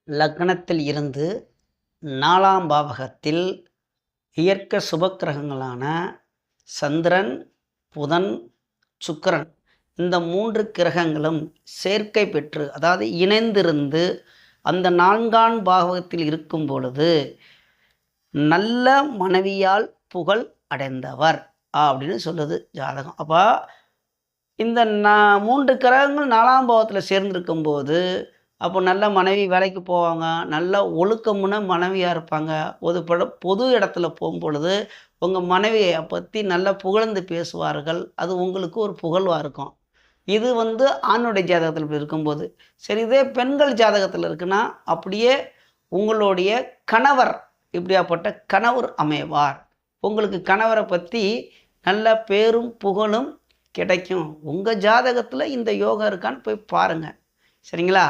லக்னத்தில் இருந்து 4ஆம் பாவகத்தில் இயற்கை சுபக்கிரகங்களான சந்திரன், புதன், சுக்கிரன் இந்த 3 கிரகங்களும் சேர்க்கை பெற்று, அதாவது இணைந்திருந்து அந்த 4ஆம் பாவகத்தில் இருக்கும் பொழுது நல்ல மனைவியால் புகழ் அடைந்தவர் அப்படின்னு சொல்லுது ஜாதகம். அப்போ இந்த 3 கிரகங்கள் 4ஆம் பாவத்தில் சேர்ந்திருக்கும் போது அப்போ நல்ல மனைவி வேலைக்கு போவாங்க, நல்ல ஒழுக்கமுள்ள மனைவியாக இருப்பாங்க. பொது இடத்துல போகும்பொழுது உங்கள் மனைவியை பற்றி நல்லா புகழ்ந்து பேசுவார்கள். அது உங்களுக்கு ஒரு புகழ்வாக இருக்கும். இது ஆணுடைய ஜாதகத்தில் இருக்கும்போது. சரி, இதே பெண்கள் ஜாதகத்தில் இருக்குன்னா அப்படியே உங்களுடைய கணவர் இப்படியாப்பட்ட கணவர் அமைவார். உங்களுக்கு கணவரை பற்றி நல்ல பேரும் புகழும் கிடைக்கும். உங்கள் ஜாதகத்தில் இந்த யோகம் இருக்கான்னு போய் பாருங்கள். சரிங்களா?